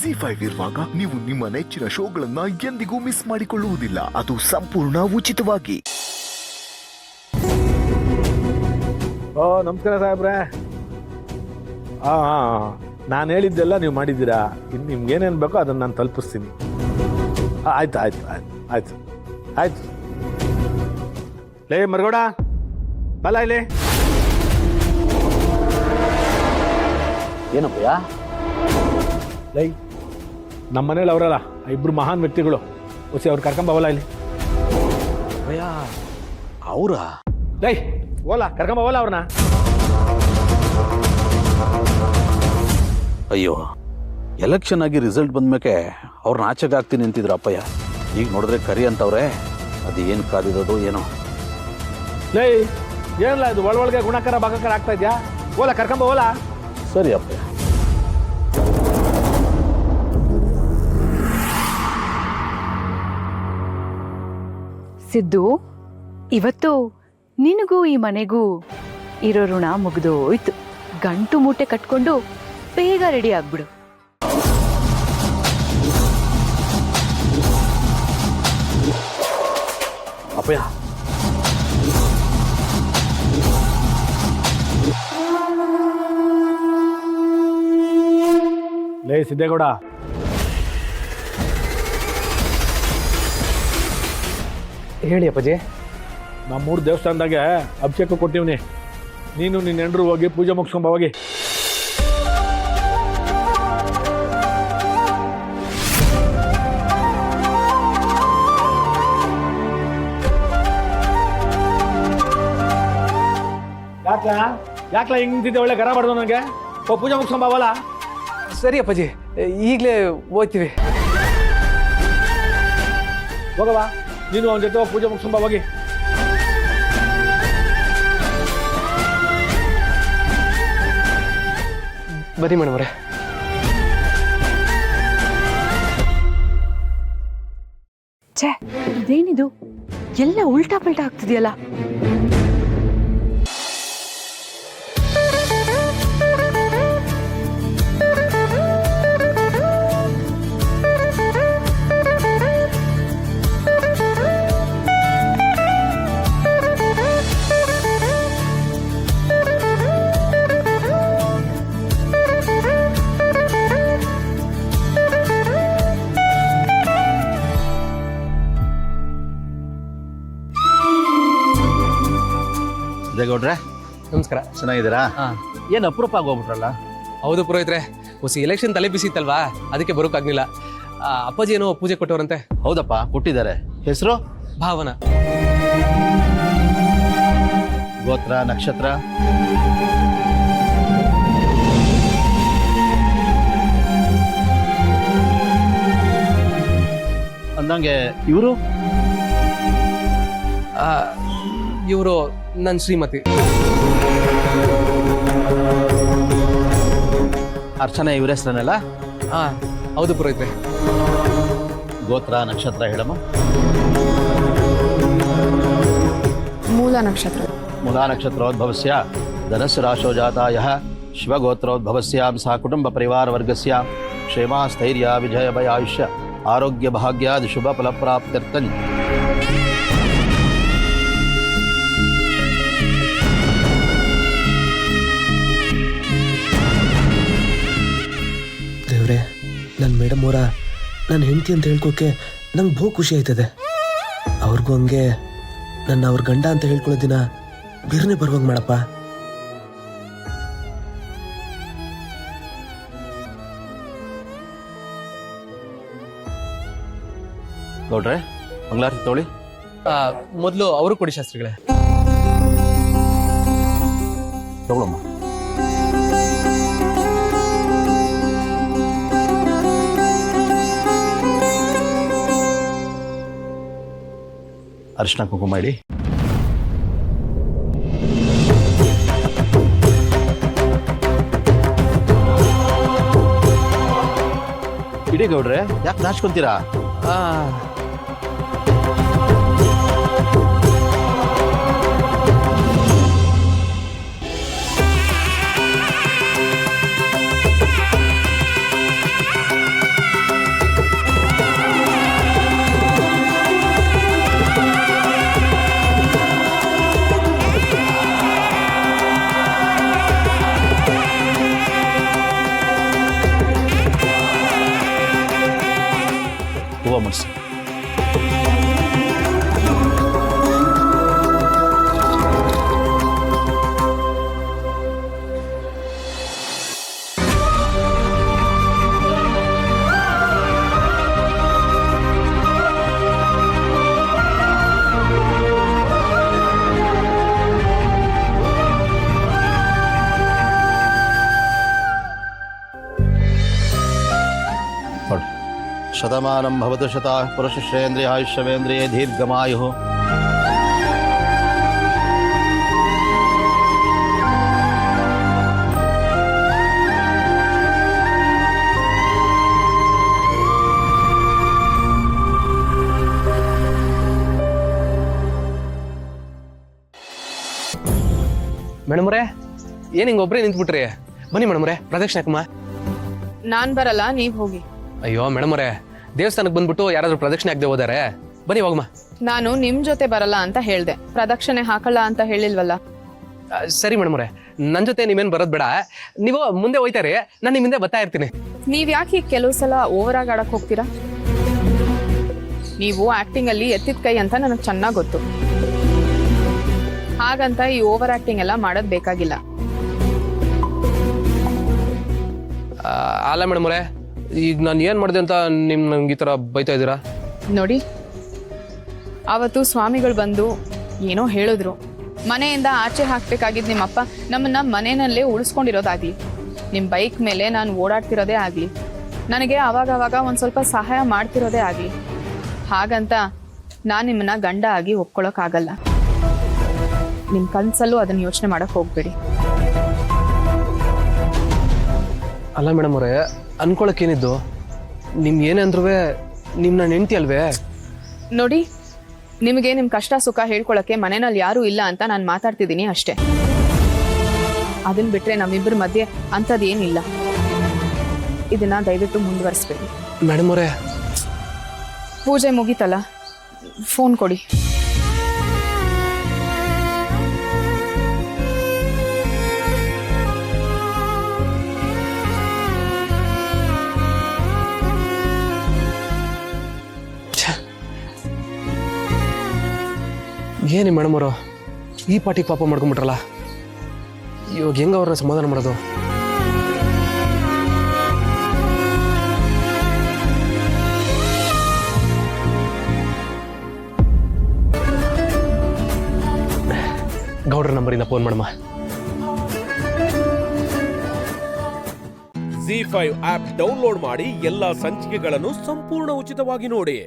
ZEE5 ಇರುವಾಗ ನೀವು ನಿಮ್ಮ ನೆಚ್ಚಿನ ಶೋಗಳನ್ನ ಎಂದಿಗೂ ಮಿಸ್ ಮಾಡಿಕೊಳ್ಳುವುದಿಲ್ಲ. ಅದು ಸಂಪೂರ್ಣ ಉಚಿತವಾಗಿ. ನಮಸ್ಕಾರ ಸಾಹೇಬ್ರೆ. ನಾನು ಹೇಳಿದ್ದೆಲ್ಲ ನೀವು ಮಾಡಿದ್ದೀರಾ. ಇನ್ನು ನಿಮ್ಗೇನೇನು ಬೇಕೋ ಅದನ್ನು ನಾನು ತಲುಪಿಸ್ತೀನಿ. ಆಯ್ತು ಆಯ್ತು ಆಯ್ತು ಆಯ್ತು ಆಯ್ತು. ಲೇ ಮರಗೋಡ ಬಲ ಇಲ್ಲಿ. ಏನಪ್ಪಯ್ಯ? ಲೈ ನಮ್ಮ ಮನೇಲಿ ಅವರಲ್ಲ ಇಬ್ಬರು ಮಹಾನ್ ವ್ಯಕ್ತಿಗಳು. ಹೊಸಿ ಅವ್ರು ಕರ್ಕೊಂಬವಲ್ಲ ಇಲ್ಲಿ. ಅಯ್ಯ ಅವರ ಲೈ ಓಲಾ ಕರ್ಕೊಂಬವಲ್ಲ ಅವ್ರನ್ನ. ಅಯ್ಯೋ, ಎಲೆಕ್ಷನ್ ಆಗಿ ರಿಸಲ್ಟ್ ಬಂದ್ಮೇಲೆ ಅವ್ರನ್ನ ಆಚೆಗೆ ಹಾಕ್ತೀನಿ ಅಂತಿದ್ರು ಅಪ್ಪಯ್ಯ. ಈಗ ನೋಡಿದ್ರೆ ಕರಿ ಅಂತವ್ರೆ. ಅದು ಏನು ಕಾದಿರೋದು ಏನೋ. ಲೈ ಏನಿಲ್ಲ, ಇದು ಒಳಗೆ ಗುಣಕರ ಭಾಗಕರ ಆಗ್ತಾ ಇದೆಯಾ? ಓಲಾ ಕರ್ಕೊಂಬವಲ್ಲ. ಸರಿ ಅಪ್ಪಯ್ಯ. ಸಿದ್ದು, ಇವತ್ತು ನಿನಗೂ ಈ ಮನೆಗೂ ಇರೋ ಋಣ ಮುಗಿದೋಯ್ತು. ಗಂಟು ಮೂಟೆ ಕಟ್ಕೊಂಡು ಬೇಗ ರೆಡಿ ಆಗ್ಬಿಡು. ಅಪ್ಪಯ್ಯ, ಲೇ ಸಿದ್ದೇಗೌಡ, ಹೇಳಿ ಅಪ್ಪಾಜಿ. ನಮ್ಮೂರು ದೇವಸ್ಥಾನದಾಗೆ ಅಭಿಷೇಕ ಕೊಟ್ಟಿವ್ನಿ. ನೀನು ನಿನ್ನ ಹೆಂಡ್ರು ಹೋಗಿ ಪೂಜೆ ಮುಗಿಸ್ಕೊಂಬ ಹೋಗಿ. ಯಾಕ್ಲಾ ಹಿಂಗ್ ನಿಂತಿದ್ದೆ? ಒಳ್ಳೆ ಗರ ಮಾಡ್ದು ನನಗೆ. ಪೂಜೆ ಮುಗಿಸ್ಕೊಂಬವಲ್ಲ. ಸರಿ ಅಪ್ಪಾಜಿ, ಈಗಲೇ ಹೋಗ್ತೀವಿ. ಹೋಗವ, ನೀನು ಅವನ ಜೊತೆ ಪೂಜೆ ಮುಗಿಸ್ಕೊಂಬ ಹೋಗಿ. ಬನ್ನಿ ಮೇಡಮ್ರೆ. ಛೇ, ಇದೇನಿದು? ಎಲ್ಲ ಉಲ್ಟಾ ಪಲ್ಟಾ ಆಗ್ತಿದೆಯಲ್ಲ. ಸಿದ್ದೇಗೌಡ್ರೆ, ನಮಸ್ಕಾರ. ಚೆನ್ನಾಗಿದ್ದೀರಾ? ಏನು ಅಪರೂಪ ಆಗೋಗ್ಬಿಟ್ರಲ್ಲ? ಹೌದು ಪುರೋಹಿತ್ರೆ, ಹೊಸ ಎಲೆಕ್ಷನ್ ತಲೆ ಬಿಸಿತ್ತಲ್ವಾ, ಅದಕ್ಕೆ ಬರೋಕ್ಕಾಗ್ಲಿಲ್ಲ. ಅಪ್ಪಾಜಿ ಏನೋ ಪೂಜೆ ಕೊಟ್ಟವ್ರಂತೆ. ಹೌದಪ್ಪ, ಕೊಟ್ಟಿದ್ದಾರೆ. ಹೆಸರು? ಭಾವನಾ. ಗೋತ್ರ, ನಕ್ಷತ್ರ? ಅಂದಂಗೆ ಇವರು? ಇವರು ನನ್ನ ಶ್ರೀಮತಿ. ಅರ್ಚನೆ ಇವ್ರ ಹೆಸರನ್ನೆಲ್ಲ? ಹೌದು ಪುರೋಹಿತ್ರೆ. ಗೋತ್ರ, ನಕ್ಷತ್ರ ಹೇಳಮ್ಮ. ಮೂಲ ನಕ್ಷತ್ರ. ಮೂಲಾ ನಕ್ಷತ್ರೋದ್ಭವಸ್ಯ ಧನಸ್ಸು ರಾಶೋ ಜಾತಾಯಃ ಶಿವಗೋತ್ರೋದ್ಭವಸ್ಯಾಂ ಸಹ ಕುಟುಂಬ ಪರಿವಾರ ವರ್ಗಸ್ಯ ಕ್ಷೇಮ ಸ್ಥೈರ್ಯ ವಿಜಯ ಭಯ ಆಯುಷ್ಯ ಆರೋಗ್ಯ ಭಾಗ್ಯಾದಿ ಶುಭ ಫಲಪ್ರಾಪ್ತ್ಯರ್ಥಂ. ದೇವ್ರೆ, ನನ್ನ ಮೇಡಮ್ ಅವರ ನನ್ನ ಹೆಂಡತಿ ಅಂತ ಹೇಳ್ಕೊಕೆ ನಂಗೆ ಬಹು ಖುಷಿ ಆಯ್ತದೆ. ಅವ್ರಿಗೂ ಹಂಗೆ ನನ್ನ ಅವ್ರ ಗಂಡ ಅಂತ ಹೇಳ್ಕೊಳ್ಳೋ ದಿನ ಬಿರ್ನೆ ಬರುವಂಗೆ ಮಾಡಪ್ಪ. ಗೌಡ್ರೆ, ಮಂಗಳಾರತಿ ತೋಳಿ. ಮೊದಲು ಅವರು ಕೊಡಿ ಶಾಸ್ತ್ರಿಗಳೇ. ತಗೊಳಮ್ಮ. ಅರಿಶಿನ ಕುಂಕುಮ ಇಡಿ. ಇಡಿ ಗೌಡ್ರೆ, ಯಾಕೆ ನಾಚ್ಕೊಂತೀರಾ? ಹೂವು ಮುಡಿಸಿ. ಶತಮಾನಂ ಭವತು ಶತಾಃ ಪುರುಷಶ್ರೇಂದ್ರಿಯ ಆಯುಷ್ಯವೇಂದ್ರಿಯೇ ದೀರ್ಘಮಾಯುಃ. ಮೇಡಮ್ರೆ ಏನು ಹಿಂಗೆ ಒಬ್ಬರೇ ನಿಂತ್ಬಿಟ್ರಿ? ಬನ್ನಿ ಮೇಡಮ್ರೆ, ಪ್ರದಕ್ಷಿಣೆ ಹಾಕಮ್ಮ. ನಾನ್ ಬರಲ್ಲ, ನೀವ್ ಹೋಗಿ. ಅಯ್ಯೋ ಮೇಡಮ್ರೆ, ದೇವಸ್ಥಾನಕ್ಕೆ ಬಂದ್ಬಿಟ್ಟು ಯಾರಾದ್ರೂ ಪ್ರದಕ್ಷಿಣೆ ಆಗದೆ ಹೋದಾರೆ? ಬನ್ನಿ ಹೋಗಮ್ಮ. ನಾನು ನಿಮ್ ಜೊತೆ ಬರಲ್ಲ ಅಂತ ಹೇಳ್ದೆ, ಪ್ರದಕ್ಷಿಣೆ ಹಾಕಲ್ಲ ಅಂತ ಹೇಳಿಲ್ವಲ್ಲ. ಸರಿ ಮೇಡಮ್ರೆ, ನನ್ನ ಜೊತೆ ನೀವೇನು ಬರೋದು ಬೇಡ, ನೀವು ಮುಂದೆ ಹೋಯ್ತಾರೆ, ನಾನು ನಿಮ್ಮ ಹಿಂದೆ ಬರ್ತಾ ಇರ್ತೀನಿ. ನೀವ್ ಯಾಕೆ ಕೆಲವು ಸಲ ಓವರ್ ಆಗಿ ಆಡಕ್ ಹೋಗ್ತೀರಾ? ನೀವು ಆಕ್ಟಿಂಗ್ ಅಲ್ಲಿ ಎತ್ತಿದ ಕೈ ಅಂತ ನನಗೆ ಚೆನ್ನಾಗ್ ಗೊತ್ತು. ಹಾಗಂತ ಈ ಓವರ್ ಆಕ್ಟಿಂಗ್ ಎಲ್ಲ ಮಾಡೋದ್ ಬೇಕಾಗಿಲ್ಲ. ಅಲ್ಲ ಮೇಡಮ್ರೆ, ಈಗ ನಾನು ಏನು ಮಾಡಿದೆ ಅಂತ ನಂಗೆ ಈ ಥರ ಬೈತಾ ಇದ್ದೀರಾ? ನೋಡಿ, ಅವತ್ತು ಸ್ವಾಮಿಗಳು ಬಂದು ಏನೋ ಹೇಳಿದ್ರು. ಮನೆಯಿಂದ ಆಚೆ ಹಾಕ್ಬೇಕಾಗಿದ್ದು ನಿಮ್ಮಪ್ಪ ನಮ್ಮನ್ನ ಮನೆಯಲ್ಲೇ ಉಳಿಸ್ಕೊಂಡಿರೋದಾಗ್ಲಿ, ನಿಮ್ಮ ಬೈಕ್ ಮೇಲೆ ನಾನು ಓಡಾಡ್ತಿರೋದೇ ಆಗಲಿ, ನನಗೆ ಅವಾಗವಾಗ ಒಂದು ಸ್ವಲ್ಪ ಸಹಾಯ ಮಾಡ್ತಿರೋದೇ ಆಗಲಿ, ಹಾಗಂತ ನಾನು ನಿಮ್ಮನ್ನ ಗಂಡ ಆಗಿ ಒಪ್ಕೊಳ್ಳೋಕ್ಕಾಗಲ್ಲ. ನಿಮ್ಮ ಕನಸಲ್ಲೂ ಅದನ್ನು ಯೋಚನೆ ಮಾಡೋಕ್ಕೆ ಹೋಗ್ಬೇಡಿ. ಅಲ್ಲ ಮೇಡಮ್ ಅವರೇ, ಅನ್ಕೊಳಕ್ಕೇನಿದ್ದು? ನಿಮ್ಗೆ ಏನೇ ಅಂದ್ರೂ ನಿಮ್ಮ ನನ್ನ ಹೆಂಡತಿ ಅಲ್ವೇ? ನೋಡಿ, ನಿಮಗೆ ನಿಮ್ಮ ಕಷ್ಟ ಸುಖ ಹೇಳ್ಕೊಳಕ್ಕೆ ಮನೆಯಲ್ಲಿ ಯಾರೂ ಇಲ್ಲ ಅಂತ ನಾನು ಮಾತಾಡ್ತಿದ್ದೀನಿ ಅಷ್ಟೇ. ಅದನ್ನ ಬಿಟ್ರೆ ನಮ್ಮಿಬ್ಬರ ಮಧ್ಯೆ ಅಂಥದ್ದೇನಿಲ್ಲ. ಇದನ್ನ ದಯವಿಟ್ಟು ಮುಂದುವರಿಸ್ಬೇಡಿ. ಮೇಡಮ್ ಅವರೇ, ಪೂಜೆ ಮುಗೀತಲ್ಲ, ಫೋನ್ ಕೊಡಿ. ಏನಿ ಮೇಡಮ್ ಅವರು ಈ ಪಾಟಿ ಪಾಪ ಮಾಡ್ಕೊಂಡ್ಬಿಟ್ರಲ್ಲ, ಇವಾಗ ಹೆಂಗ ಅವ್ರನ್ನ ಸಮಾಧಾನ ಮಾಡೋದು? ಗೌಡ್ರ ನಂಬರಿಂದ ಫೋನ್ ಮಾಡಮ್ಮ. ZEE5 ಆಪ್ ಡೌನ್ಲೋಡ್ ಮಾಡಿ ಎಲ್ಲಾ ಸಂಚಿಕೆಗಳನ್ನು ಸಂಪೂರ್ಣ ಉಚಿತವಾಗಿ ನೋಡಿ.